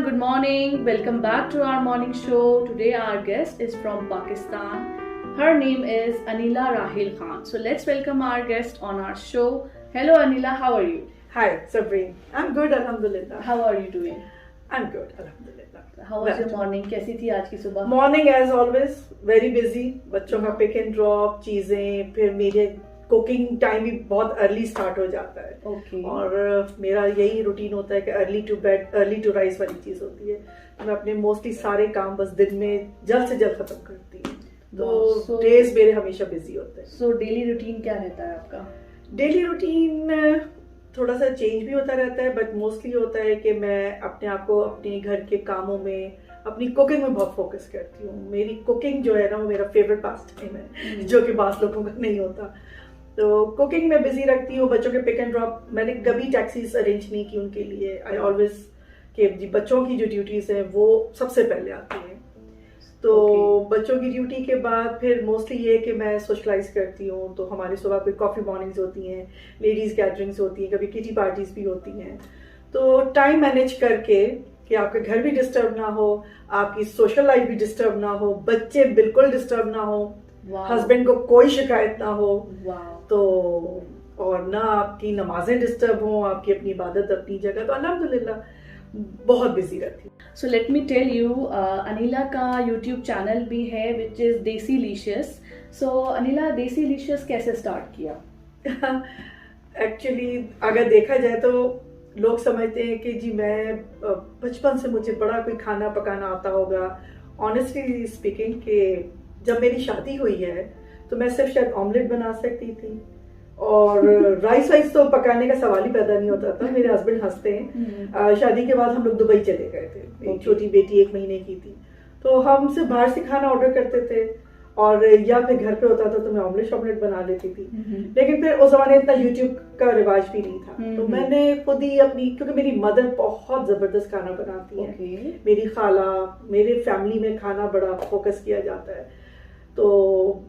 everyone, good morning. Welcome back to our morning show. Today our guest is from Pakistan. Her name is Anila Rahil Khan. So let's welcome our guest on our show. Hello Anila, how are you? Hi, Sabreen. I'm good, Alhamdulillah. How are you doing? I'm good, Alhamdulillah. How was your morning? कैसी थी आज की सुबह? Morning as always, very busy. बच्चों का pick and drop, चीजें, फिर मेरे कुकिंग टाइम भी बहुत अर्ली स्टार्ट हो जाता है. Okay. और मेरा यही रूटीन होता है कि early to bed early to rise वाली चीज होती है. मैं अपने मोस्टली सारे काम बस दिन में जल्द से जल्द खत्म करती हूँ. तो डेज मेरे हमेशा बिजी होते हैं. So डेली रूटीन क्या रहता है आपका? डेली रूटीन थोड़ा सा चेंज भी होता रहता है, बट मोस्टली होता है कि मैं अपने आप को अपने घर के कामों में, अपनी कुकिंग में बहुत फोकस करती हूँ. मेरी कुकिंग जो है ना, वो मेरा फेवरेट पास टाइम है, जो कि बास लोगों का नहीं होता. तो कुकिंग में बिजी रखती हूँ. बच्चों के पिक एंड ड्रॉप मैंने कभी टैक्सीज अरेंज नहीं की उनके लिए. आई ऑलवेज कि बच्चों की जो ड्यूटीज हैं वो सबसे पहले आती हैं. तो बच्चों की ड्यूटी के बाद फिर मोस्टली ये कि मैं सोशलाइज करती हूँ. तो हमारी सुबह कोई कॉफ़ी मॉर्निंग्स होती हैं, लेडीज़ गैदरिंग्स होती हैं, कभी किटी पार्टीज भी होती हैं. तो टाइम मैनेज करके कि आपके घर भी डिस्टर्ब ना हो, आपकी सोशल लाइफ भी डिस्टर्ब ना हो, बच्चे बिल्कुल डिस्टर्ब ना हो, हस्बैंड को कोई शिकायत ना हो, तो और ना आपकी नमाजें डिस्टर्ब हो, आपकी अपनी इबादत अपनी जगह. तो अल्हम्दुलिल्लाह बहुत बिजी रहती हूँ. So let me tell you, Anila का YouTube चैनल भी है which is Desilicious. So Anila Desilicious कैसे स्टार्ट किया? एक्चुअली अगर देखा जाए तो लोग समझते हैं कि जी मैं बचपन से मुझे बड़ा कोई खाना पकाना आता होगा. ऑनेस्टली स्पीकिंग कि जब मेरी शादी हुई है तो मैं सिर्फ शायद ऑमलेट बना सकती थी और राइस वाइस तो पकाने का सवाल ही पैदा नहीं होता था. मेरे हस्बैंड हंसते हैं. शादी के बाद हम लोग दुबई चले गए थे. एक छोटी बेटी 1 महीने की थी, तो हम सिर्फ बाहर से खाना ऑर्डर करते थे और या फिर घर पे होता था तो मैं ऑमलेट बना लेती थी. लेकिन फिर उस जमाने इतना यूट्यूब का रिवाज भी नहीं था. तो मैंने खुद ही अपनी, क्योंकि मेरी मदर बहुत जबरदस्त खाना बनाती है, मेरी खाला, मेरे फैमिली में खाना बड़ा फोकस किया जाता है. तो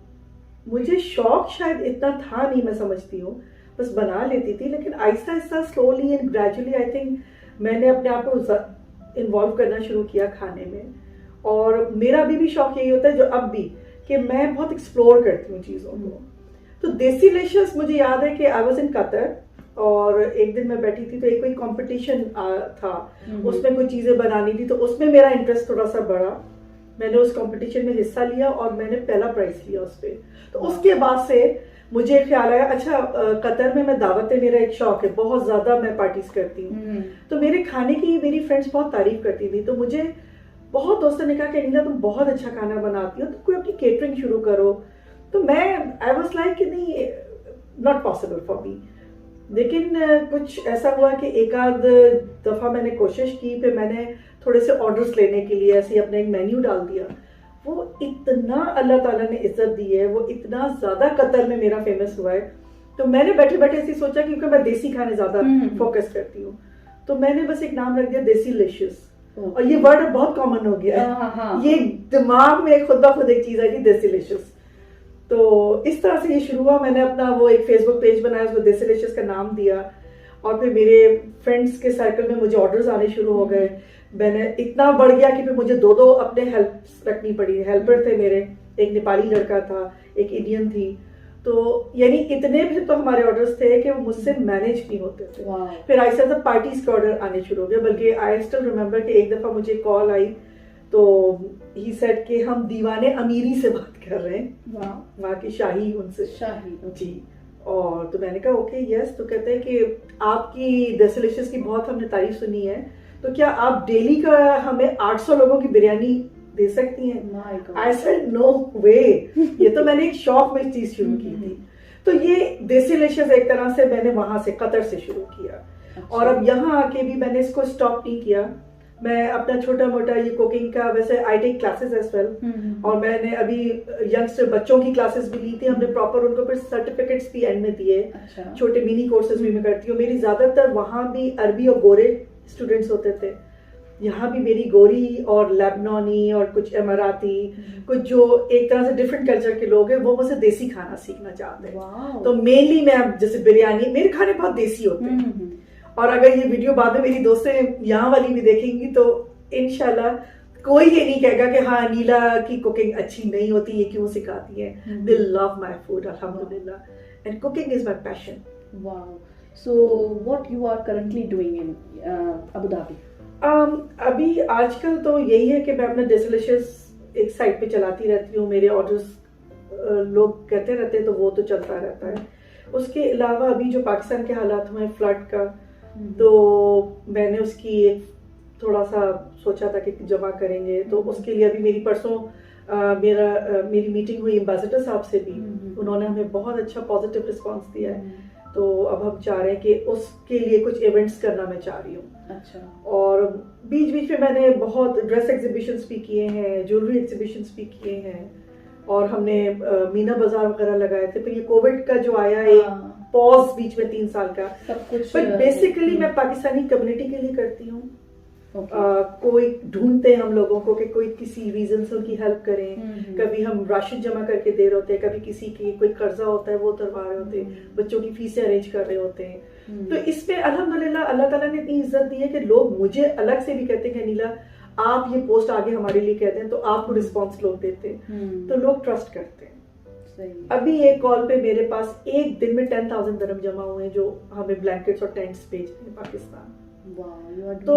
मुझे शौक शायद इतना था नहीं, मैं समझती हूँ, बस बना लेती थी. लेकिन Aahista Aahista slowly and gradually I think मैंने अपने आप को इन्वॉल्व करना शुरू किया खाने में. और मेरा अभी भी शौक यही होता है, जो अब भी, कि मैं बहुत एक्सप्लोर करती हूँ चीज़ों को. तो देसीलिशियस मुझे याद है कि आई वॉज इन कतर और एक दिन मैं बैठी थी तो एक कोई कंपटीशन था, उसमें कुछ चीज़ें बनानी थी. तो उसमें मेरा इंटरेस्ट थोड़ा सा बढ़ा. मैंने उस कंपटीशन में हिस्सा लिया और मैंने पहला प्राइज लिया उस पर. तो उसके बाद से मुझे ख्याल आया, अच्छा कतर में मैं दावतें, मेरा एक शौक है, बहुत ज्यादा मैं पार्टीज करती हूँ. तो मेरे खाने की मेरी फ्रेंड्स बहुत तारीफ करती थी. तो मुझे बहुत दोस्तों ने कहा कि अनिला तुम बहुत अच्छा खाना बनाती हो, तो कोई अपनी केटरिंग शुरू करो. तो मैं आई वाज लाइक कि नहीं, नॉट पॉसिबल फॉर मी. लेकिन कुछ ऐसा हुआ कि एक आध दफा मैंने कोशिश की, फिर मैंने थोड़े से ऑर्डर्स लेने के लिए ऐसे अपना एक मेन्यू डाल दिया. वो इतना अल्लाह ताला ने इज्जत दी है, वो इतना ज्यादा कतर में मेरा फेमस हुआ है. तो मैंने बैठे बैठे ऐसे सोचा, क्योंकि मैं देसी खाने ज्यादा फोकस करती हूँ, तो मैंने बस एक नाम रख दिया देसीलिशियस. और ये वर्ड बहुत कॉमन हो गया है. ये दिमाग में खुद ब खुद एक चीज आई थी, देसीलिशियस. तो इस तरह से ये शुरू हुआ. मैंने अपना वो एक फेसबुक पेज बनाया, उसको देसीलिशियस का नाम दिया. और फिर मेरे फ्रेंड्स के सर्कल में मुझे ऑर्डर्स आने शुरू हो गए. मैंने इतना बढ़ गया कि फिर मुझे 2 अपने हेल्प रखनी पड़ी. हेल्पर थे मेरे, एक नेपाली लड़का था, एक इंडियन थी. तो यानी इतने भी तो हमारे ऑर्डर्स थे कि वो मुझसे मैनेज नहीं होते थे. फिर ऐसा था पार्टीज के ऑर्डर आने शुरू हो गए. बल्कि आई स्टिल रिमेम्बर कि एक दफा मुझे कॉल आई, तो ही सेड कि हम दीवाने अमीरी से बात कर रहे हैं, वहाँ की शाही, उनसे शाही जी. और तो मैंने कहा ओके यस. तो कहते हैं कि आपकी देसिलिशियस की बहुत हमने तारीफ सुनी है, तो क्या आप डेली का हमें 800 लोगों की बिरयानी दे सकती हैं? आई सेड नो वे. ये तो मैंने एक शौक में चीज शुरू की थी. तो ये देसिलिशियस एक तरह से मैंने वहां से कतर से शुरू किया. और अब यहाँ आके भी मैंने इसको स्टॉप नहीं किया. मैं अपना छोटा मोटा ये कुकिंग का, वैसे I take classes as well. और मैंने अभी यंगस्टर बच्चों की क्लासेस भी ली थी. हमने प्रॉपर उनको फिर सर्टिफिकेट्स भी एंड में दिए. छोटे मिनी कोर्सेज भी मैं करती हूँ. मेरी ज्यादातर वहां भी अरबी और गोरे स्टूडेंट्स होते थे. यहाँ भी मेरी गोरी और लेबनानी और कुछ इमाराती, कुछ जो एक तरह से डिफरेंट कल्चर के लोग हैं, वो मुझसे देसी खाना सीखना चाहते हैं. तो मेनली मैं जैसे बिरयानी, मेरे खाने बहुत देसी होते हैं. और अगर ये वीडियो बाद में मेरी दोस्तें यहाँ वाली भी देखेंगी तो इंशाल्लाह कोई ये नहीं कहेगा कि हाँ नीला की कुकिंग अच्छी नहीं होती, ये क्यों सिखाती है. They love my food, alhamdulillah. And cooking is my passion. Wow. So what you are currently doing in Abu Dhabi? अभी आजकल तो यही है कि मैं अपना डिशलिशियस एक साइड पे चलाती रहती हूँ. मेरे ऑर्डर्स लोग कहते रहते हैं तो वो तो चलता रहता है. उसके अलावा अभी जो पाकिस्तान के हालात हुए फ्लड का, तो मैंने उसकी एक थोड़ा सा सोचा था कि जमा करेंगे, तो उसके लिए अभी मेरी परसों मेरी मीटिंग हुई एम्बेसडर साहब से भी. उन्होंने हमें बहुत अच्छा पॉजिटिव रिस्पांस दिया है. तो अब हम चाह रहे हैं कि उसके लिए कुछ इवेंट्स करना मैं चाह रही हूँ. अच्छा. और बीच बीच में मैंने बहुत ड्रेस एग्जीबिशंस भी किए हैं, ज्वेलरी एग्जीबिशंस भी किए हैं, और हमने मीना बाजार वगैरह लगाए थे. फिर ये कोविड का जो आया एक पॉज बीच में 3 साल का, सब कुछ. बट बेसिकली मैं पाकिस्तानी कम्युनिटी के लिए करती हूँ. कोई ढूंढते हैं हम लोगों को कि कोई किसी रीजन से उनकी हेल्प करें. कभी हम राशन जमा करके दे रहे होते हैं, कभी किसी की कोई कर्जा होता है वो उतरवा रहे होते हैं, बच्चों की फीसें अरेंज कर रहे होते हैं. तो इसमें अल्हम्दुलिल्लाह अल्लाह ताला ने इतनी इज्जत दी है कि लोग मुझे अलग से भी कहते हैं नीला आप ये पोस्ट आगे हमारे लिए कहते हैं, तो आपको रिस्पॉन्स लोग देते हैं, तो लोग ट्रस्ट करते हैं. अभी एक कॉल पे मेरे पास एक दिन में 10,000 दिरहम जमा हुए हैं जो हमें ब्लैंकेट्स और टेंट्स भेजते हैं पाकिस्तान. तो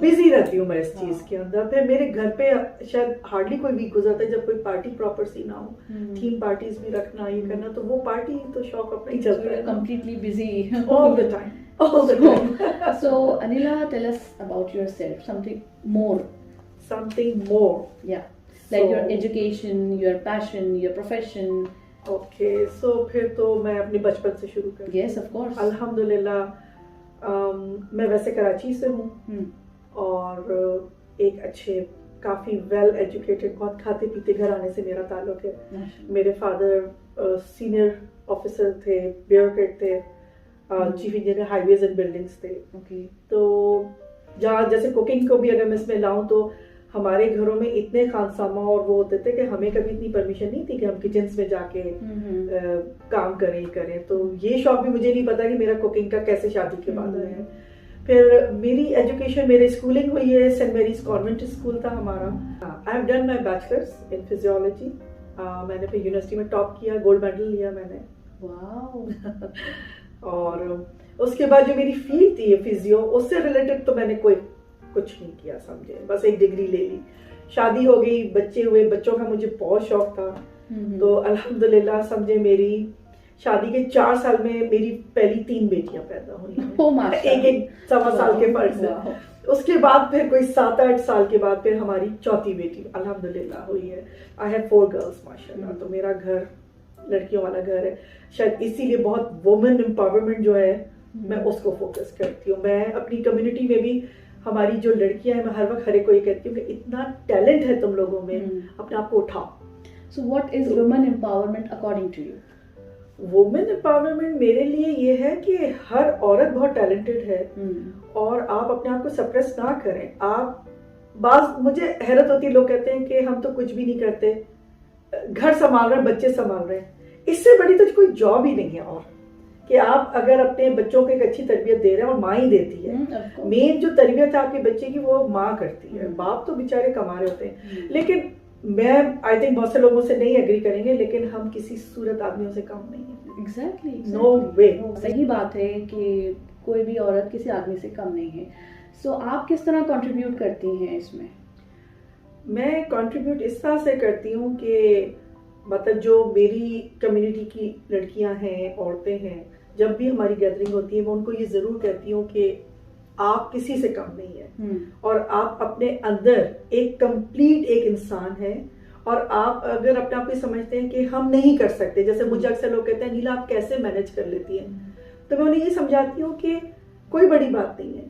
बिजी रहती हूँ मैं इस चीज के अंदर. फिर मेरे घर पे शायद हार्डली कोई वीक गुजरता है जब कोई पार्टी प्रॉपर सी ना हो. थीम पार्टीज भी रखना, ये करना, तो वो पार्टी तो शौक अपना ही चलता है. Completely busy all the time. So Anila, tell us about yourself, something more. Yeah, like your education, your passion, your profession. Okay, so फिर तो मैं अपने बचपन से शुरू करूँ. Yes, of course. अल्हम्दुलिल्लाह. मैं वैसे कराची से हूँ, और एक अच्छे काफ़ी वेल एजुकेटेड बहुत खाते पीते घराने से मेरा ताल्लुक है. मेरे फादर सीनियर ऑफिसर थे, ब्यूरोक्रेट थे, chief engineer highways and buildings थे. तो जहाँ जैसे कुकिंग को भी अगर मैं इसमें लाऊं तो हमारे घरों में इतने खानसामा और वो होते थे कि हमें कभी इतनी परमिशन नहीं थी कि हम किचन्स में जाके काम करें. तो ये शौक भी मुझे नहीं पता कि मेरा कुकिंग का कैसे शादी के बाद आया है. फिर मेरी एजुकेशन, मेरी स्कूलिंग हुई है सेंट मेरीज कॉन्वेंट स्कूल था हमारा. I have done my bachelors in physiology. मैंने फिर यूनिवर्सिटी में टॉप किया, गोल्ड मेडल लिया मैंने. और उसके बाद जो मेरी फील्ड थी फिजियो, उससे रिलेटेड तो मैंने कुछ नहीं किया समझे, बस एक डिग्री ले ली. शादी हो गई, बच्चे हुए, बच्चों का मुझे बहुत शौक था. तो अल्हम्दुलिल्लाह समझे मेरी शादी के 4 साल में मेरी पहली 3 बेटियां पैदा हुई. एक 1.25 साल के फर्क से. उसके बाद फिर कोई 7-8 साल के बाद फिर हमारी चौथी बेटी अल्हम्दुलिल्लाह हुई है. आई हैव 4 गर्ल्स माशाल्लाह. तो मेरा घर लड़कियों वाला घर है. शायद इसीलिए बहुत वुमेन एम्पावरमेंट जो है मैं उसको फोकस करती हूँ. मैं अपनी कम्युनिटी में भी हमारी जो लड़कियां हैं, मैं हर वक्त हर एक को ये कहती हूँ कि इतना टैलेंट है तुम लोगों में, अपने आप को उठाओ. So what is women empowerment according to you? Women empowerment मेरे लिए ये है कि हर औरत बहुत टैलेंटेड है, और आप अपने आप को सप्रेस ना करें. आप मुझे हैरत होती है, लोग कहते हैं कि हम तो कुछ भी नहीं करते, घर संभाल रहे हैं, बच्चे संभाल रहे हैं. इससे बड़ी तो कोई जॉब ही नहीं है. और कि आप अगर अपने बच्चों को एक अच्छी तरबियत दे रहे हैं, और माँ ही देती है. मेन जो तरबियत है आपके बच्चे की वो माँ करती है. बाप तो बेचारे कमा रहे होते हैं. लेकिन मैं आई थिंक बहुत से लोगों से नहीं एग्री करेंगे, लेकिन हम किसी सूरत आदमियों से कम नहीं है. एग्जैक्टली. नो वे. सही बात है कि कोई भी औरत किसी आदमी से कम नहीं है. सो आप किस तरह कंट्रीब्यूट करती हैं इसमें? मैं कंट्रीब्यूट इस तरह से करती हूँ कि मतलब जो मेरी कम्युनिटी की लड़कियां हैं, औरतें हैं, जब भी हमारी गैदरिंग होती है मैं उनको ये जरूर कहती हूँ कि आप किसी से कम नहीं है, और आप अपने अंदर एक कंप्लीट एक इंसान है. और आप अगर अपने आप को समझते हैं कि हम नहीं कर सकते, जैसे मुझे अक्सर लोग कहते हैं नीला आप कैसे मैनेज कर लेती हैं, तो मैं उन्हें ये समझाती हूँ कि कोई बड़ी बात नहीं है,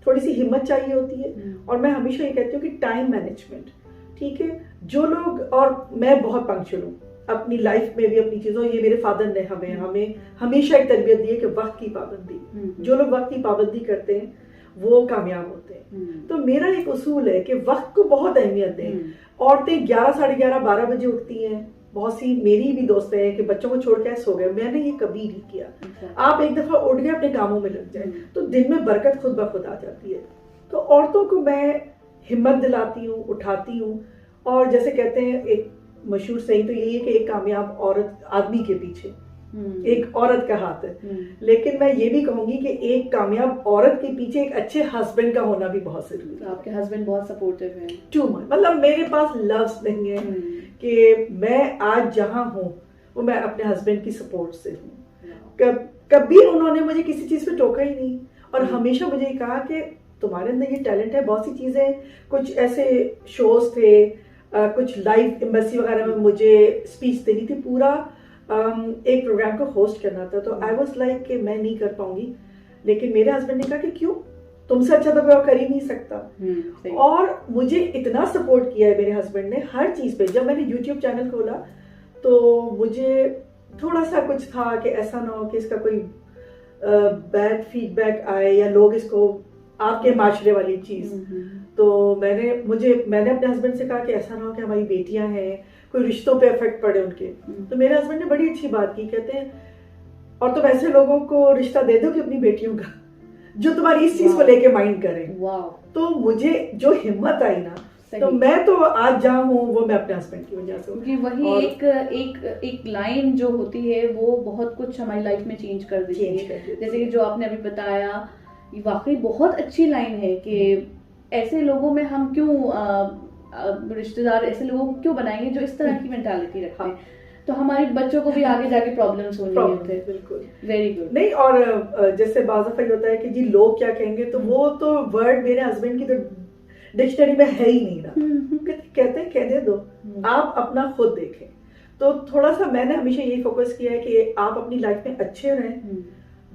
थोड़ी सी हिम्मत चाहिए होती है. और मैं हमेशा ये कहती हूँ कि टाइम मैनेजमेंट, ठीक है. जो लोग, और मैं बहुत पंक्चुअल हूँ अपनी लाइफ में भी, अपनी चीजों, ये मेरे फादर ने हमें हमेशा एक तरबियत दी है कि वक्त की पाबंदी. जो लोग वक्त की पाबंदी करते हैं वो कामयाब होते हैं. तो मेरा एक उसूल है कि वक्त को बहुत अहमियत दें. औरतें 11, 11:30, 12 बजे उठती हैं. बहुत सी मेरी भी दोस्त हैं कि बच्चों को छोड़ के सो गए. मैंने ये कभी नहीं किया. आप एक दफा उठ गए, अपने कामों में लग जाए, तो दिन में बरकत खुद ब खुद आ जाती है. तो औरतों को मैं हिम्मत दिलाती हूँ, उठाती हूँ। और जैसे कहते हैं, एक मशहूर सही तो यही है कि एक कामयाब औरत आदमी के पीछे एक औरत का हाथ है। लेकिन मैं ये भी कहूंगी कि एक कामयाब औरत के पीछे एक अच्छे हस्बैंड का होना भी बहुत जरूरी है। तो आपके हस्बैंड बहुत सपोर्टिव हैं। टू मच, मतलब मेरे पास लफ्ज नहीं है कि मैं आज जहां हूँ वो मैं अपने हस्बैंड की सपोर्ट से हूँ। कभी उन्होंने मुझे किसी चीज पे टोका ही नहीं, और हमेशा मुझे ये कहा कि तुम्हारे अंदर ये टैलेंट है। बहुत सी चीजें, कुछ ऐसे शोज थे, कुछ लाइव एम्बेसी वगैरह में मुझे स्पीच देनी थी, पूरा एक प्रोग्राम को होस्ट करना था। तो आई वाज लाइक कि मैं नहीं कर पाऊंगी। लेकिन मेरे हस्बैंड ने कहा कि क्यों, तुमसे अच्छा तो कोई और कर ही नहीं सकता। और मुझे इतना सपोर्ट किया है मेरे हस्बैंड ने हर चीज पे। जब मैंने यूट्यूब चैनल खोला तो मुझे थोड़ा सा कुछ था कि ऐसा ना हो कि इसका कोई बैड फीडबैक आए या लोग इसको आपके माशरे वाली चीज। तो मैंने अपने हस्बैंड से कहा कि ऐसा ना हो कि हमारी बेटियां हैं, कोई रिश्तों पे इफेक्ट पड़े उनके। तो मेरे हस्बैंड ने बड़ी अच्छी बात की, कहते हैं और तुम ऐसे लोगों को रिश्ता दे दो कि अपनी बेटियों का, जो तुम्हारी इस चीज को लेके माइंड करें। तो मुझे जो हिम्मत आई ना, तो मैं तो आज जहाँ हूँ वो मैं अपने हस्बैंड की वजह से। क्योंकि वही एक लाइन जो होती है वो बहुत कुछ हमारी लाइफ में चेंज कर देती है। जैसे कि जो आपने अभी बताया, ये वाकई बहुत अच्छी लाइन है कि ऐसे लोगों में हम क्यों रिश्तेदार ऐसे लोगों को क्यों बनाएंगे जो इस तरह की मेंटालिटी रखते हैं। तो हमारे बच्चों को भी आगे जाके प्रॉब्लम्स होनी है। बिल्कुल, वेरी गुड। नहीं, और जैसे बाज़ होता है कि जी लोग क्या कहेंगे, तो वो तो वर्ड मेरे हस्बैंड की तो डिक्शनरी में है ही नहीं ना। कहते हैं कहने दो, आप अपना खुद देखें। तो थोड़ा सा मैंने हमेशा यही फोकस किया है कि आप अपनी लाइफ में अच्छे रहें,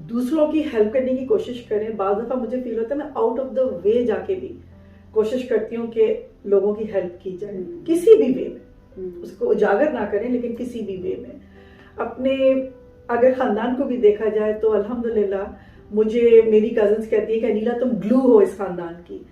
दूसरों की हेल्प करने की कोशिश करें। बाज़ दफा मुझे फील होता है मैं आउट ऑफ द वे जाके भी कोशिश करती हूँ कि लोगों की हेल्प की जाए, किसी भी वे में। उसको उजागर ना करें, लेकिन किसी भी वे में। अपने अगर खानदान को भी देखा जाए तो अल्हम्दुलिल्लाह मुझे मेरी कजिन्स कहती है कि अनीला तुम ग्लू हो इस खानदान की।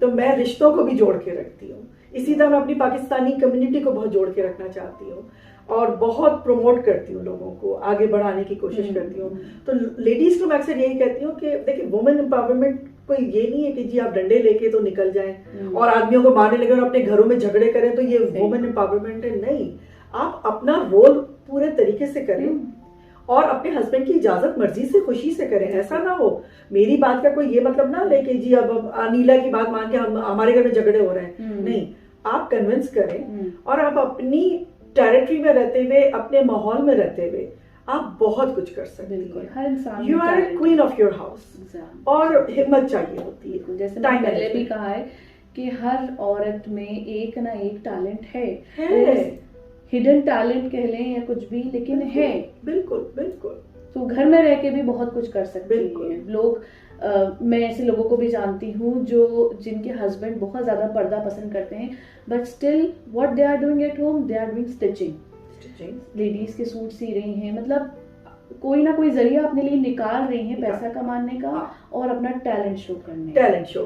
तो मैं रिश्तों को भी जोड़ के रखती हूँ। इसी तरह मैं अपनी पाकिस्तानी कम्युनिटी को बहुत जोड़ के रखना चाहती हूँ और बहुत प्रमोट करती हूँ, लोगों को आगे बढ़ाने की कोशिश करती हूँ। तो लेडीज को मैं अक्सर यही कहती हूँ कि देखिए, वुमेन एम्पावरमेंट कोई ये नहीं है कि जी आप डंडे लेके तो निकल जाएं और आदमियों को मारने लगे और अपने घरों में झगड़े करें तो ये वुमेन एम्पावरमेंट है। नहीं, आप अपना रोल पूरे तरीके से करें और अपने हस्बैंड की इजाजत मर्जी से, खुशी से करें। ऐसा ना हो मेरी बात का कोई ये मतलब ना ले कि जी अब अनीला की बात मान के हमारे घर में झगड़े हो रहे हैं। नहीं, आप कन्विंस करें और आप अपनी टेरिटरी में रहते हुए, अपने माहौल में रहते हुए आप बहुत कुछ कर सकते हैं। You are queen of your house. और हिम्मत चाहिए होती है। जैसे मैंने पहले भी कहा है कि हर औरत में एक ना एक टैलेंट है। हिडन टैलेंट कह लें या कुछ भी, लेकिन है। बिल्कुल बिल्कुल। तो घर में रह के भी बहुत कुछ कर सकते हैं लोग। मैं ऐसे लोगों को भी जानती हूँ जिनके हस्बैंड बहुत ज्यादा पर्दा पसंद करते हैं, but still what they are doing at home, they are doing stitching. Ladies के सूट सी रही हैं, मतलब कोई ना कोई जरिया अपने लिए निकाल रही हैं पैसा कमाने का और अपना टैलेंट शो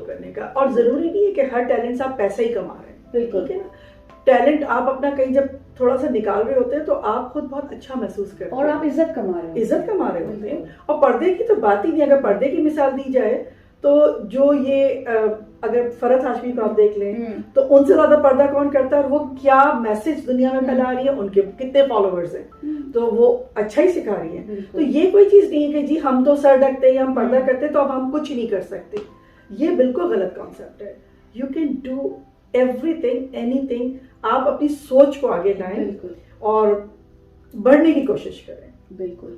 करने का। और जरूरी नहीं है कि हर टैलेंट से आप पैसा ही कमा रहे हैं। बिल्कुल, ठीक है ना। टैलेंट आप अपना कहीं जब थोड़ा सा निकाल रहे होते हैं तो आप खुद बहुत अच्छा महसूस करते हैं और आप इज्जत कमा रहे होते हैं। और पर्दे की तो बात ही नहीं। अगर पर्दे की मिसाल दी जाए तो जो ये अगर फरहत हाशमी को आप देख लें तो उनसे ज्यादा पर्दा कौन करता है और वो क्या मैसेज दुनिया में फैला रही है, उनके कितने फॉलोअर्स हैं, तो वो अच्छा ही सिखा रही है। तो ये कोई चीज नहीं है कि जी हम तो सर ढकते हैं या हम पर्दा करते तो अब हम कुछ नहीं कर सकते। ये बिल्कुल गलत कॉन्सेप्ट है। You can do everything, anything. आप अपनी सोच को आगे लाएं और बढ़ने की कोशिश करें। बिल्कुल।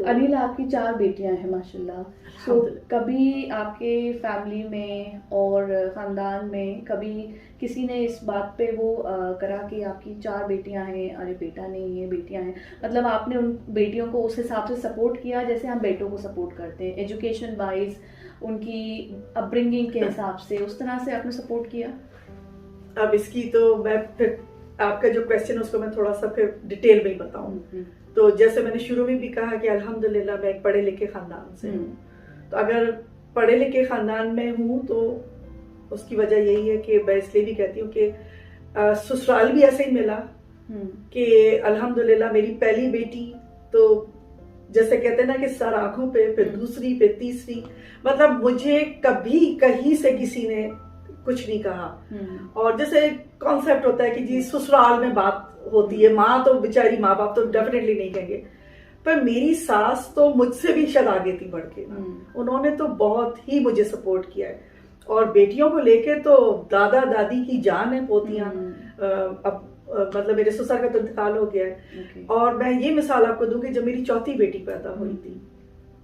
अनिला, आपकी 4 बेटियां हैं माशाल्लाह। तो कभी आपके फैमिली में और खानदान में कभी किसी ने इस बात पे वो करा कि आपकी 4 बेटियां हैं, अरे बेटा नहीं है बेटियां हैं, मतलब आपने उन बेटियों को उस हिसाब से सपोर्ट किया जैसे हम बेटों को सपोर्ट करते हैं, एजुकेशन वाइज, उनकी अपब्रिंगिंग के हिसाब से, उस तरह से आपने सपोर्ट किया? अब इसकी तो मैं फिर आपका जो क्वेश्चन उसको मैं थोड़ा सा फिर डिटेल में ही बताऊं। तो जैसे मैंने शुरू में भी कहा कि अल्हम्दुलिल्लाह मैं एक पढ़े लिखे खानदान से हूँ। तो अगर पढ़े लिखे खानदान में हूँ तो उसकी वजह यही है कि मैं इसलिए भी कहती हूँ कि ससुराल भी ऐसे ही मिला कि अल्हम्दुलिल्लाह मेरी पहली बेटी तो जैसे कहते हैं ना कि सर आंखों पे, फिर दूसरी, फिर तीसरी, मतलब मुझे कभी कहीं से किसी ने कुछ नहीं कहा। और जैसे कॉन्सेप्ट होता है कि जी ससुराल में बात होती है, माँ तो बेचारी, माँ बाप तो डेफिनेटली नहीं कहेंगे, पर मेरी सास तो मुझसे भी शायद आगे थी बढ़ के ना। उन्होंने तो बहुत ही मुझे सपोर्ट किया है। और बेटियों को लेके तो दादा दादी की जान है, पोतियां। अब मतलब मेरे ससुर का तो इंतकाल हो गया है। और मैं ये मिसाल आपको दूं कि जब मेरी चौथी बेटी पैदा हुई थी,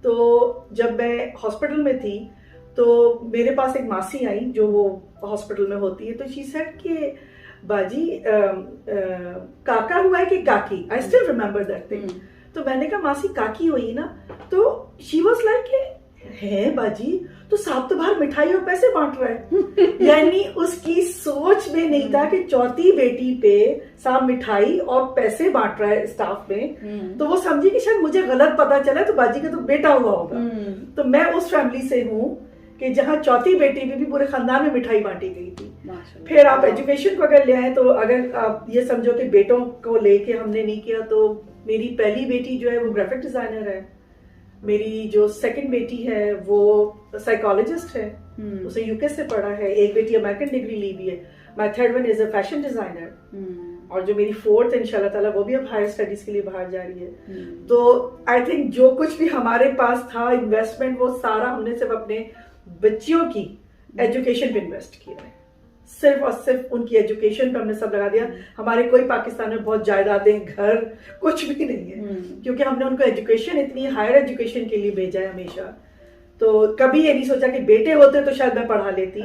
तो जब मैं हॉस्पिटल में थी तो मेरे पास एक मासी आई जो वो हॉस्पिटल में होती है। तो शी सेड कि बाजी काका हुआ है कि काकी, I still remember that thing. तो मैंने कहा मासी काकी हुई ना, तो शी वाज लाइक है बाजी तो साहब तो बाहर मिठाई और पैसे बांट रहा है। यानी उसकी सोच में नहीं था कि चौथी बेटी पे साहब मिठाई और पैसे बांट रहा है स्टाफ में। तो वो समझी कि शायद मुझे गलत पता चला, तो बाजी का तो बेटा हुआ होगा। तो मैं उस फैमिली से हूँ कि जहाँ चौथी बेटी में भी पूरे खानदान में मिठाई बांटी गई थी। फिर आप एजुकेशन को अगर ले आए तो अगर आप ये समझो कि बेटों को लेके हमने नहीं किया, तो मेरी पहली बेटी जो है वो ग्राफिक डिजाइनर है, मेरी जो सेकंड बेटी है वो साइकोलॉजिस्ट है, उसे यूके से पढ़ा है, एक बेटी अमेरिकन डिग्री ली भी है, my third one is a fashion designer, और जो मेरी फोर्थ इंशाल्लाह ताला वो भी अब हायर स्टडीज के लिए बाहर जा रही है। तो आई थिंक जो कुछ भी हमारे पास था इन्वेस्टमेंट, वो सारा हमने सिर्फ अपने बच्चियों की एजुकेशन पे इन्वेस्ट किया है, सिर्फ और सिर्फ उनकी एजुकेशन पे हमने सब लगा दिया। हमारे कोई पाकिस्तान में बहुत जायदादें, घर कुछ भी नहीं है, क्योंकि हमने उनको एजुकेशन, इतनी हायर एजुकेशन के लिए भेजा है हमेशा। तो कभी ये नहीं सोचा कि बेटे होते तो शायद मैं पढ़ा लेती,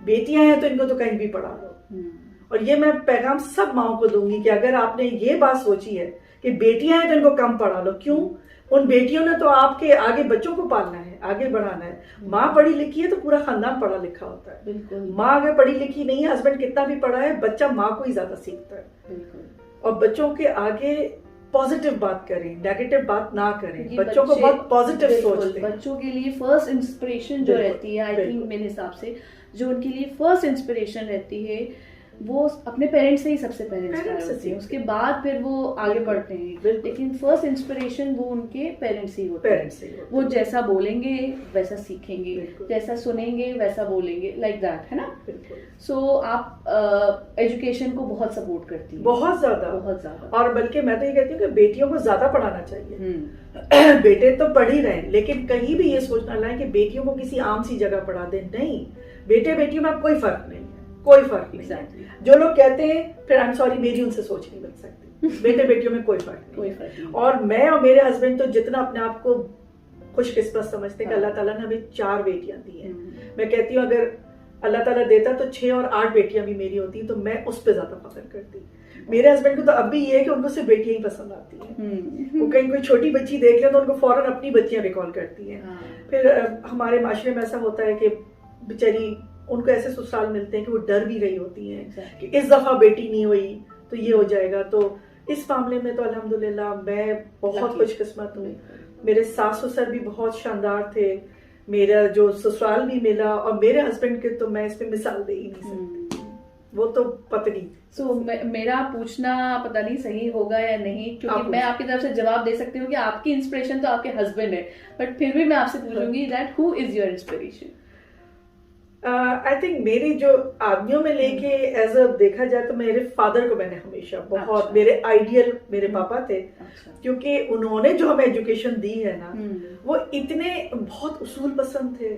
बेटियां हैं तो इनको तो कहीं भी पढ़ा लो। और ये मैं पैगाम सब माओ को दूंगी कि अगर आपने ये बात सोची है कि बेटियां हैं तो इनको कम पढ़ा लो, क्यों? उन बेटियों ने तो आपके आगे बच्चों को पालना है, आगे बढ़ाना है। माँ पढ़ी लिखी है तो पूरा खानदान पढ़ा लिखा होता है। बिल्कुल। माँ अगर पढ़ी लिखी नहीं है, हस्बैंड कितना भी पढ़ा है, बच्चा माँ को ही ज्यादा सीखता है। बिल्कुल। और बच्चों के आगे पॉजिटिव बात करें, नेगेटिव बात ना करें, बच्चों को बहुत पॉजिटिव सोच दें। बच्चों के लिए फर्स्ट इंस्पिरेशन जो रहती है, आई थिंक मेरे हिसाब से जो उनके लिए फर्स्ट इंस्पिरेशन रहती है वो अपने पेरेंट्स से ही सबसे पहले इंस्पायर होते हैं, उसके बाद फिर वो आगे बढ़ते हैं, लेकिन फर्स्ट इंस्पिरेशन वो उनके पेरेंट्स ही होते हैं। वो जैसा बोलेंगे वैसा सीखेंगे, जैसा सुनेंगे वैसा बोलेंगे, लाइक दैट, है ना। सो आप एजुकेशन को बहुत सपोर्ट करती हैं? बहुत ज्यादा। और बल्कि मैं तो ये कहती हूँ कि बेटियों को ज्यादा पढ़ाना चाहिए। बेटे तो पढ़ ही रहे, लेकिन कहीं भी ये सोचना लाए कि बेटियों को किसी आम सी जगह पढ़ा दें, नहीं। बेटे बेटियों में कोई फर्क नहीं, कोई फर्क नहीं। जो लोग कहते हैं, फिर आई एम सॉरी, मेरी उनसे सोच नहीं बन सकती। बेटे बेटियों में कोई फर्क नहीं। और मैं और मेरे हस्बैंड तो जितना अपने आप को खुशकिस्मत समझते हैं कि अल्लाह ताला ने हमें 4 बेटियां दी हैं। मैं कहती हूँ अगर अल्लाह ताला देता तो 6 और 8 बेटियां भी मेरी होती तो मैं उस पर ज्यादा फख्र करती। मेरे हस्बैंड को तो अब भी ये है कि उनको सिर्फ बेटियां ही पसंद आती हैं। वो कहीं कोई छोटी बच्ची देख ले तो उनको फौरन अपनी बच्चियां रिकॉल करती हैं। फिर हमारे माशरे में ऐसा होता है कि बेचारी उनको ऐसे ससुराल मिलते हैं कि वो डर भी रही होती हैं कि इस दफा बेटी नहीं हुई तो ये हो जाएगा। तो इस मामले में तो अल्हम्दुलिल्लाह मैं बहुत खुशकिस्मत हूँ। मेरे सास ससुर भी बहुत शानदार थे, मेरा जो ससुराल भी मिला, और मेरे हस्बैंड के तो मैं इस पे मिसाल दे ही नहीं सकती, वो तो पत्नी। मेरा पूछना पता नहीं सही होगा या नहीं, क्योंकि मैं आपकी तरफ से जवाब दे सकती हूँ कि आपकी इंस्पिरेशन तो आपके हस्बैंड है, बट फिर भी मैं आपसे पूछूंगी that who is your inspiration? I think मेरी जो आदमियों में लेके एज अ देखा जाए तो मेरे फादर को मैंने हमेशा बहुत, मेरे आइडियल मेरे पापा थे। क्योंकि उन्होंने जो हमें एजुकेशन दी है ना, वो इतने बहुत उसूल पसंद थे,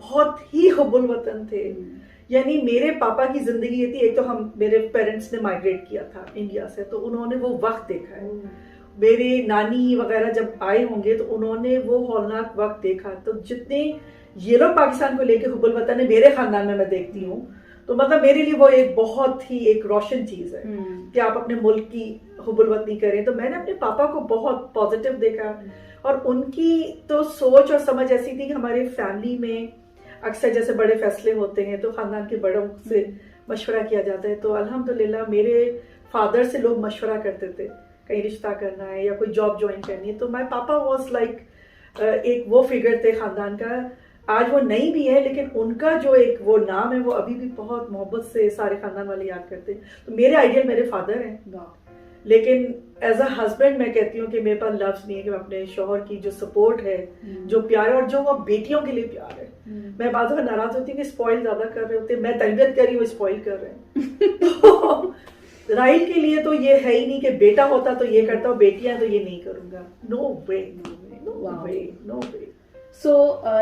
बहुत ही हुब्बुल वतन थे। यानी मेरे पापा की जिंदगी ये थी, एक तो हम मेरे पेरेंट्स ने माइग्रेट किया था इंडिया से, तो उन्होंने वो वक्त देखा है। मेरे नानी वगैरह जब आए होंगे तो उन्होंने वो हौलनाक वक्त देखा। तो जितने ये लोग पाकिस्तान को लेके हुब्बुल वतन है, मेरे खानदान में मैं देखती हूँ, तो मतलब मेरे लिए वो एक बहुत ही एक रोशन चीज है कि आप अपने मुल्क की हुब्बुल वतनी करें। तो मैंने अपने पापा को बहुत पॉजिटिव देखा, और उनकी तो सोच और समझ ऐसी थी कि हमारे फैमिली में अक्सर जैसे बड़े फैसले होते हैं तो खानदान के बड़ों से मशवरा किया जाता है। तो अल्हम्दुलिल्लाह मेरे फादर से लोग मशवरा करते थे कहीं रिश्ता करना है या कोई जॉब ज्वाइन करनी है, तो माय पापा वाज लाइक एक वो फिगर थे खानदान का। आज वो नहीं भी है, लेकिन उनका जो एक वो नाम है वो अभी भी बहुत मोहब्बत से सारे खानदान वाले याद करते हैं। तो मेरे आइडियल मेरे फादर हैं, लेकिन एज अ हस्बैंड मैं कहती हूँ कि मेरे पास लफ्ज नहीं है कि मैं अपने शौहर की जो सपोर्ट है, जो प्यार है और जो वो बेटियों के लिए प्यार है। मैं बात में नाराज होती हूँ कि स्पॉइल ज्यादा कर रहे होते, मैं तरबियत करी वो स्पॉइल कर रहे हैं। तो राहिल के लिए तो ये है ही नहीं कि बेटा होता तो ये करता और बेटियां तो ये नहीं करूंगा। नो वे, नो वे, नो वे। सो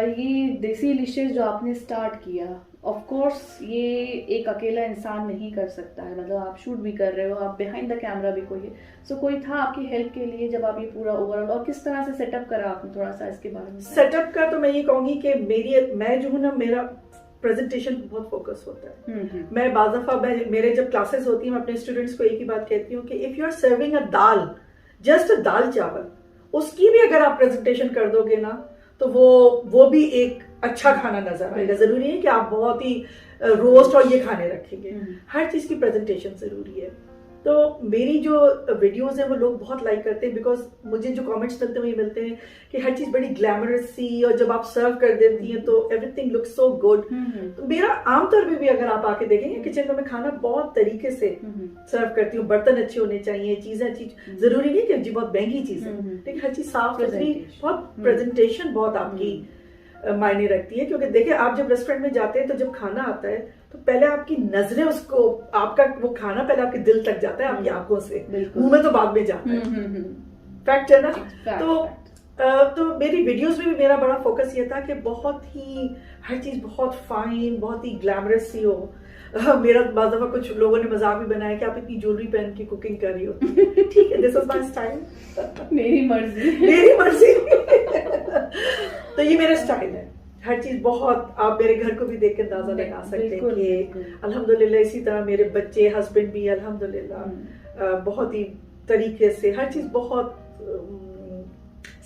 ये देसी डिशेज जो आपने स्टार्ट किया, ऑफ कोर्स ये एक अकेला इंसान नहीं कर सकता है, मतलब आप शूट भी कर रहे हो, आप बिहाइंड द कैमरा भी कोई है। सो कोई था आपकी हेल्प के लिए जब आप ये पूरा ओवरऑल, और किस तरह से सेटअप करा आपने, थोड़ा सा इसके बारे में? सेटअप का तो मैं ये कहूंगी कि मैं जो हूँ ना, मेरा प्रेजेंटेशन पर बहुत फोकस होता है। मैं बाज़ दफा मेरे जब क्लासेस होती है, मैं अपने स्टूडेंट्स को एक ही बात कहती हूँ कि if you are serving a dal, just a dal chawal, उसकी भी अगर आप प्रेजेंटेशन कर दोगे ना तो वो भी एक अच्छा खाना नजर आएगा। जरूरी है कि आप बहुत ही रोस्ट और ये खाने रखेंगे, हर चीज की प्रेजेंटेशन जरूरी है। तो मेरी जो वीडियोस हैं वो लोग बहुत लाइक करते हैं, बिकॉज मुझे जो कमेंट्स मिलते हैं ये मिलते हैं कि हर चीज बड़ी ग्लैमरस सी, और जब आप सर्व कर देती हैं तो एवरीथिंग लुक्स सो गुड। तो मेरा आमतौर पे भी अगर आप आके देखेंगे किचन में मैं खाना बहुत तरीके से सर्व करती हूँ। बर्तन अच्छे होने चाहिए, चीजें अच्छी, जरूरी नहीं कि जी बहुत महंगी चीज है, लेकिन हर चीज साफ सुथरी, बहुत प्रेजेंटेशन बहुत आपकी मायने रखती है। क्योंकि देखिए आप जब रेस्टोरेंट में जाते हैं तो जब खाना आता है तो पहले आपकी नजरें उसको, आपका वो खाना पहले आपके दिल तक जाता है, आपकी आंखों से, मुंह में तो बाद में जाता है। फैक्ट है ना। तो मेरी वीडियोस में भी मेरा बड़ा फोकस ये था कि बहुत ही हर चीज बहुत फाइन, बहुत ही ग्लैमरस सी हो। मेरा बाज़ दफा कुछ लोगों ने मजाक भी बनाया कि आप इतनी ज्वेलरी पहन के कुकिंग कर रही हो। ठीक है, दिस इज माय स्टाइल, मेरी मर्जी, मेरी मर्जी। तो ये मेरा स्टाइल है। हर चीज बहुत, आप मेरे घर को भी देख के अंदाजा लगा सकते हैं कि अल्हम्दुलिल्लाह इसी तरह मेरे बच्चे, हस्बैंड भी अल्हम्दुलिल्लाह बहुत ही तरीके से हर चीज बहुत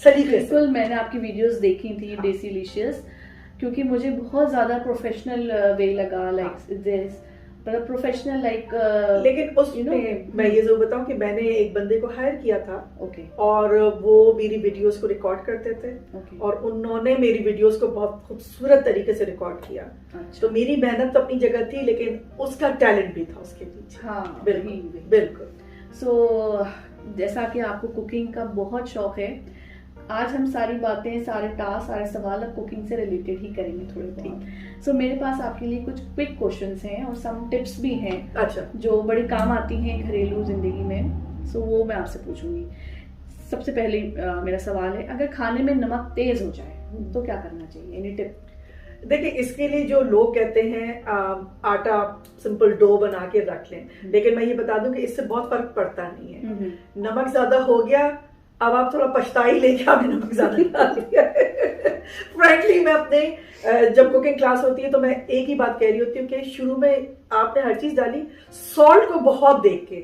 सलीके से। मैंने आपकी वीडियोस देखी थी डेसी लिशियस, क्योंकि मुझे बहुत ज्यादा प्रोफेशनल वे लगा, लाइक दिस मतलब प्रोफेशनल लाइक। लेकिन उसमें मैं ये जरूर बताऊं कि मैंने एक बंदे को हायर किया था, और वो मेरी वीडियोस को रिकॉर्ड करते थे, और उन्होंने मेरी वीडियोस को बहुत खूबसूरत तरीके से रिकॉर्ड किया। तो मेरी मेहनत तो अपनी जगह थी, लेकिन उसका टैलेंट भी था उसके पीछे। हाँ, बिल्कुल। सो जैसा कि आपको कुकिंग का बहुत शौक है, आज हम सारी बातें, सारे टास्क, सारे सवाल अब कुकिंग से रिलेटेड ही करेंगे थोड़े बहुत। सो मेरे पास आपके लिए कुछ क्विक क्वेश्चंस हैं और सम टिप्स भी हैं, अच्छा, जो बड़ी काम आती हैं घरेलू जिंदगी में। सो वो मैं आपसे पूछूंगी। सबसे पहले मेरा सवाल है, अगर खाने में नमक तेज हो जाए तो क्या करना चाहिए? Any tip? देखिए, इसके लिए जो लोग कहते हैं आटा सिंपल डो बना के रख लें, लेकिन मैं ये बता दूं कि इससे बहुत फर्क पड़ता नहीं है। नमक ज्यादा हो गया, अब आप थोड़ा पछताई लेके आपने नमक ज्यादा डाल दिया। फ्रैंकली मैं अपने जब कुकिंग क्लास होती है तो मैं एक ही बात कह रही होती हूँ कि शुरू में आपने हर चीज डाली, सॉल्ट को बहुत देख के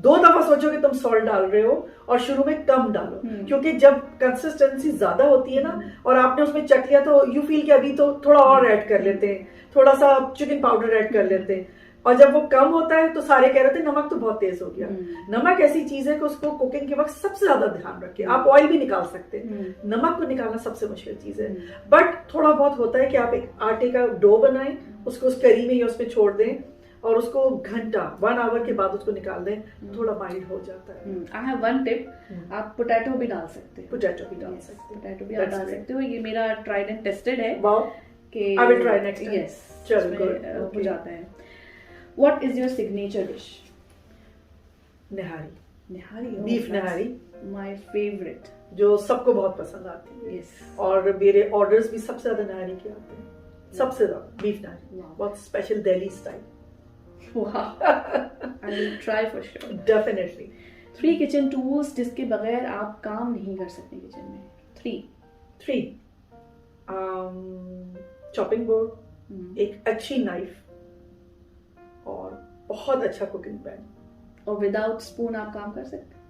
2 दफा सोचो कि तुम सॉल्ट डाल रहे हो, और शुरू में कम डालो। क्योंकि जब कंसिस्टेंसी ज्यादा होती है ना और आपने उसमें चख लिया तो यू फील कि अभी तो थोड़ा और ऐड कर लेते हैं, थोड़ा सा चिकन पाउडर ऐड कर लेते हैं, और जब वो कम होता है तो सारे कह रहे थे नमक तो बहुत तेज हो गया। नमक ऐसी चीज है कि उसको कुकिंग के वक्त सबसे ज्यादा ध्यान रखें। आप ऑयल भी निकाल सकते हैं, नमक को निकालना सबसे मुश्किल चीज है। बट थोड़ा बहुत होता है कि आप एक आटे का डो बनाएं, उसको उस करी में या उसमें छोड़ दें, और उसको घंटा 1 आवर के बाद उसको निकाल दें, थोड़ा माइल्ड हो जाता है। आई हैव वन टिप, आप पोटैटो भी डाल सकते हैं। पोटैटो भी डाल सकते हैं, पोटैटो भी डाल सकते हो। ये मेरा ट्राइड एंड टेस्टेड है कि I will try next time. Yes, चलो हो जाता है। What is your signature dish? Nihari. Nihari, beef nihari, my favorite, जो सबको बहुत पसंद आती है। yes. और मेरे ऑर्डर्स भी सबसे ज्यादा निहारी के आते हैं, सबसे ज्यादा बीफ निहारी, बहुत special Delhi style. Wow. I will try for sure. Definitely. 3 kitchen tools जिसके बगैर आप काम नहीं कर सकते किचन में। 3 चॉपिंग बोर्ड, एक अच्छी नाइफ, और बहुत अच्छा कुकिंग पैन। और विदाउट स्पून आप काम कर सकते?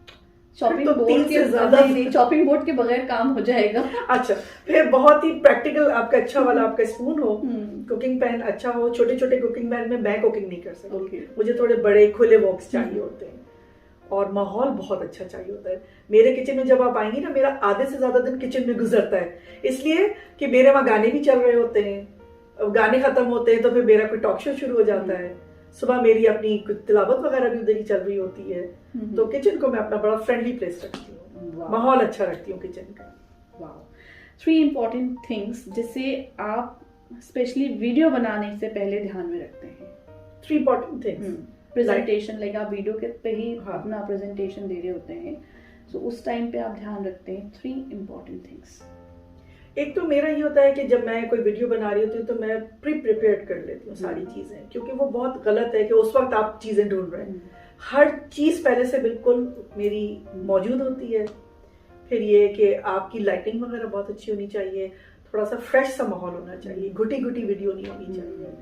चॉपिंग तो बोर्ड के ज्यादा नहीं, चॉपिंग बोर्ड के बगैर काम हो जाएगा। अच्छा, फिर बहुत ही प्रैक्टिकल आपका अच्छा वाला आपका स्पून हो, कुकिंग पैन अच्छा हो। छोटे छोटे कुकिंग पैन में मैं कुकिंग नहीं कर सकती, मुझे थोड़े बड़े खुले बॉक्स चाहिए होते हैं, और माहौल बहुत अच्छा चाहिए होता है। मेरे किचन में जब आप आएंगी ना, मेरा आधे से ज्यादा दिन किचन में गुजरता है, इसलिए कि मेरे वहाँ गाने भी चल रहे होते हैं, गाने खत्म होते हैं तो फिर मेरा कोई टॉक शो शुरू हो जाता है। सुबह मेरी अपनी कुछ तिलावत वगैरह भी उधर ही चल रही होती है, तो किचन को मैं अपना बड़ा फ्रेंडली प्लेस रखती हूँ, माहौल अच्छा रखती हूँ किचन का। वाह, 3 इम्पोर्टेंट थिंग्स जिसे आप स्पेशली वीडियो बनाने से पहले ध्यान में रखते हैं। 3 इम्पोर्टेंट थिंग्स। प्रेजेंटेशन, लाइक आप वीडियो के पे ही हाँ। अपना प्रेजेंटेशन दे रहे होते हैं, तो उस टाइम पे आप ध्यान रखते हैं 3 इम्पोर्टेंट थिंग्स। एक तो मेरा ये होता है कि जब मैं कोई वीडियो बना रही होती हूँ तो मैं प्रिपेयर्ड कर लेती हूँ सारी चीजें, क्योंकि वो बहुत गलत है कि उस वक्त आप चीजें ढूंढ रहे हैं। हर चीज पहले से बिल्कुल मेरी मौजूद होती है। फिर ये कि आपकी लाइटिंग वगैरह बहुत अच्छी होनी चाहिए, थोड़ा सा फ्रेश सा माहौल होना चाहिए, घुटी घुटी वीडियो नहीं होनी चाहिए,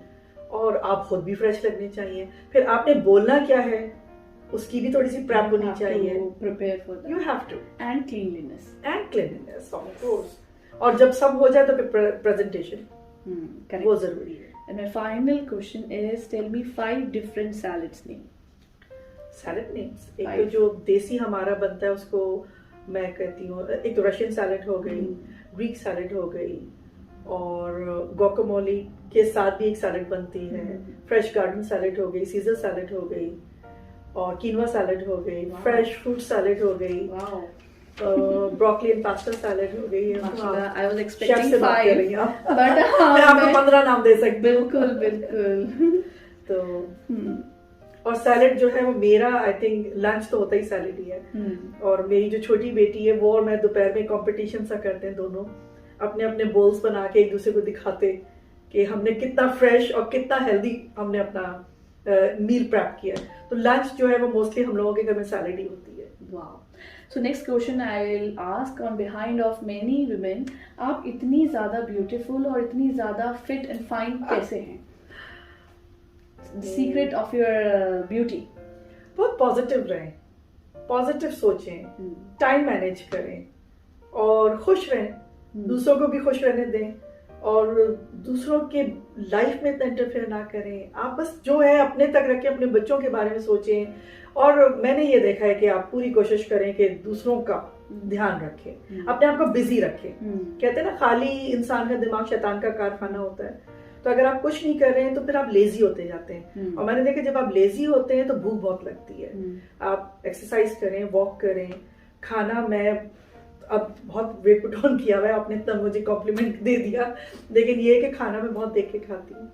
और आप खुद भी फ्रेश लगने चाहिए। फिर आपने बोलना क्या है उसकी भी थोड़ी सी प्रेप होनी चाहिए, prepare for that, you have to, and cleanliness of course. और जब सब हो जाए तो फिर प्रेजेंटेशन वो जरूरी है। And my final question is, tell me 5 different salads name. Salad names, एक तो जो देसी हमारा बनता है उसको मैं कहती हूँ, एक तो रशियन सैलेड हो गई, ग्रीक सैलेड हो गई, और गुआकामोली के साथ भी एक सैलेड बनती है, फ्रेश गार्डन सैलेड हो गई, सीजर सैलेड हो गई, और कीनवा सैलेड हो गई, फ्रेश फ्रूट सैलेड हो गई, ब्रोकली एंड पास्ता सैलेड हो गई। I was expecting 5, but मैं आपको 15 नाम दे सकती हूँ। बिल्कुल। तो और सैलेड जो है वो मेरा आई थिंक लंच तो होता ही सैलेड ही है। और मेरी जो छोटी बेटी है वो और मैं दोपहर में कंपटीशन सा करते हैं, दोनों अपने अपने बोल्स बना के एक दूसरे को दिखाते कि हमने कितना फ्रेश और कितना हेल्दी हमने अपना मील प्रेप किया है। तो लंच जो है वो मोस्टली हम लोगों के घर में सैलेड ही होती है। वाह। So next question I will ask on behind of many women, आप इतनी ज्यादा ब्यूटीफुल और इतनी ज्यादा फिट एंड फाइन कैसे हैं? Secret of your beauty? बहुत पॉजिटिव रहें, पॉजिटिव सोचें, टाइम मैनेज करें और खुश रहें, दूसरों को भी खुश रहने दें, और दूसरों के लाइफ में इतना इंटरफेयर ना करें। आप बस जो है अपने तक रखें, अपने बच्चों के बारे में सोचें। और मैंने ये देखा है कि आप पूरी कोशिश करें कि दूसरों का ध्यान रखें, अपने आप को बिजी रखें। कहते हैं ना, खाली इंसान का दिमाग शैतान का कारखाना होता है। तो अगर आप कुछ नहीं कर रहे हैं तो फिर आप लेजी होते जाते हैं। और मैंने देखा जब आप लेजी होते हैं तो भूख बहुत लगती है। आप एक्सरसाइज करें, वॉक करें, खाना, मैं अब बहुत वेट पुट ऑन किया हुआ है, आपने इतना मुझे कॉम्प्लीमेंट दे दिया, लेकिन ये है कि खाना मैं बहुत देख के खाती हूँ।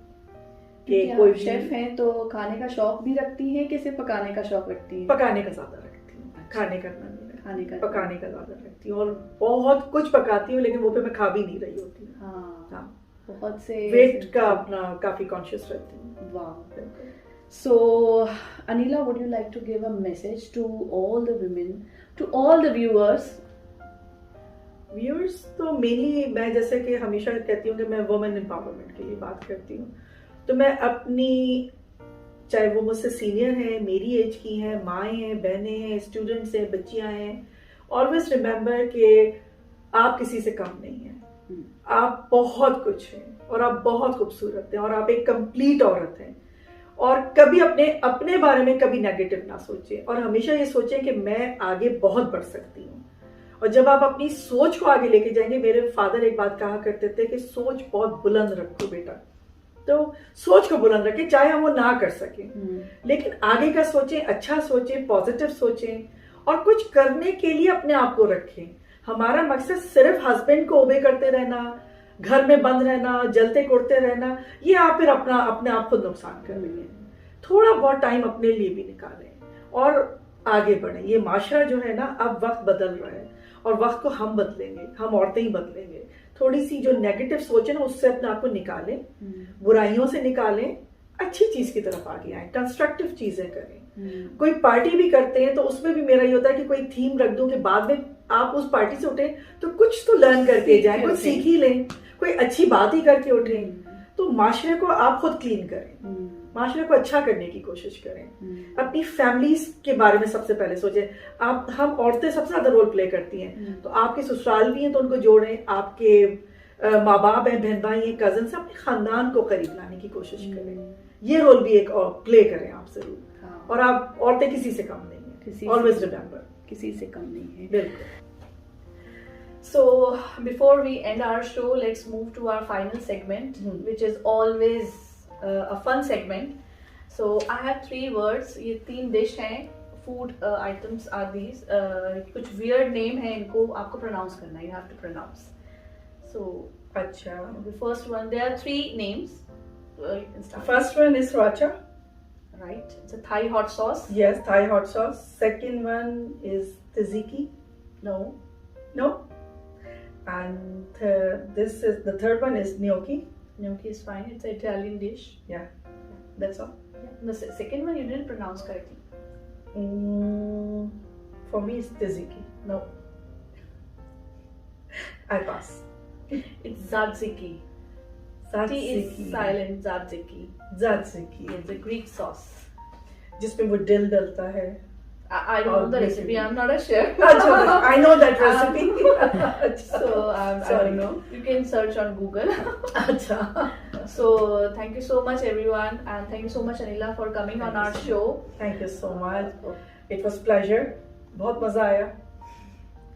कोई शेफ है तो खाने का शौक भी रखती है कि सिर्फ पकाने का शौक रखती है? पकाने का ज्यादा रखती हूँ, खाने का पकाने का ज्यादा रखती हूँ, और बहुत कुछ पकाती हूँ, लेकिन वो पे मैं खा भी नहीं रही होती हूँ। हाँ, बहुत से वेट का अपना काफी कॉन्शियस रहती हूँ। वाह। So Anila, would you like to give a message to all the women, to all the viewers? तो मेनली मैं जैसे कि हमेशा कहती हूँ कि मैं वुमेन एम्पावरमेंट के लिए बात करती हूँ। तो मैं अपनी, चाहे वो मुझसे सीनियर हैं, मेरी एज की हैं, माएँ हैं, बहनें हैं, स्टूडेंट्स हैं, बच्चियाँ हैं, ऑलवेज रिमेम्बर कि आप किसी से कम नहीं हैं। आप बहुत कुछ हैं और आप बहुत खूबसूरत हैं और आप एक कंप्लीट औरत हैं। और कभी अपने बारे में कभी नेगेटिव ना सोचें, और हमेशा ये सोचें कि मैं आगे बहुत बढ़ सकती हूँ। और जब आप अपनी सोच को आगे लेके जाएंगे, मेरे फादर एक बात कहा करते थे कि सोच बहुत बुलंद रखो बेटा। तो सोच को बुलंद रखें, चाहे हम वो ना कर सकें, लेकिन आगे का सोचें, अच्छा सोचें, पॉजिटिव सोचें, और कुछ करने के लिए अपने आप को रखें। हमारा मकसद सिर्फ हस्बैंड को ओबे करते रहना, घर में बंद रहना, जलते कुड़ते रहना, ये आप फिर अपने आप को नुकसान कर रही है। थोड़ा बहुत टाइम अपने लिए भी निकालें और आगे बढ़ें। ये माशरा जो है ना, अब वक्त बदल रहा है और वक्त को हम बदलेंगे, हम औरतें ही बदलेंगे। थोड़ी सी जो नेगेटिव सोच है ना, उससे अपने आप को निकालें, बुराइयों से निकालें, अच्छी चीज की तरफ आगे आए, कंस्ट्रक्टिव चीजें करें। कोई पार्टी भी करते हैं तो उसमें भी मेरा ये होता है कि कोई थीम रख दूं कि बाद में आप उस पार्टी से उठे तो कुछ तो लर्न करके जाए, कुछ सीख ही लें, कोई अच्छी बात ही करके उठे। तो माशरे को आप खुद क्लीन करें, माशरे को अच्छा करने की कोशिश करें। अपनी फैमिलीज के बारे में सबसे पहले सोचें। हम औरतें सबसे ज्यादा रोल प्ले करती हैं, तो आपके ससुराल भी हैं तो उनको जोड़ें, आपके माँ बाप हैं, बहन भाई हैं, कजन से अपने खानदान को करीब लाने की कोशिश करें। ये रोल भी एक प्ले करें आप जरूर। और आप औरतें किसी से कम नहीं है, ऑलवेज रिमेंबर, किसी से कम नहीं है। बिल्कुल। So before we end our show, let's move to our final segment, which is always a fun segment. So I have 3 words. ये 3 डिश हैं. Food items are these. कुछ weird name है इनको आपको pronounce करना है. You have to pronounce. So अच्छा. the first one, there are 3 names. You can start. First one is sriracha. Right. It's a Thai hot sauce. Yes, Thai hot sauce. Second one is tzatziki. No. No. And the third one is gnocchi. Gnocchi is fine. It's an Italian dish. Yeah, that's all. Yeah. The second one you didn't pronounce correctly. For me, it's tzatziki. No. I pass. It's tzatziki. T is silent. Tzatziki. Tzatziki. It's a Greek sauce. जिसमें वो dill डलता है. I don't know the recipe. I'm not a chef. I know that recipe. So I don't know. You can search on Google. अच्छा. So thank you so much everyone, and thank you so much Anila for coming on our show. Thank you so much. It was pleasure. बहुत मजा आया.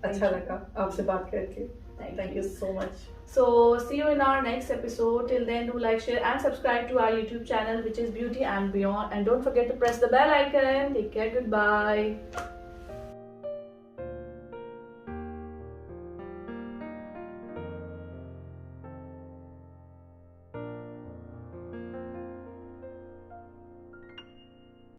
अच्छा लगा आपसे बात करके. Thank you so much. So see you in our next episode. Till then, do like, share and subscribe to our YouTube channel, which is Beauty and Beyond. And don't forget to press the bell icon. Take care. Goodbye.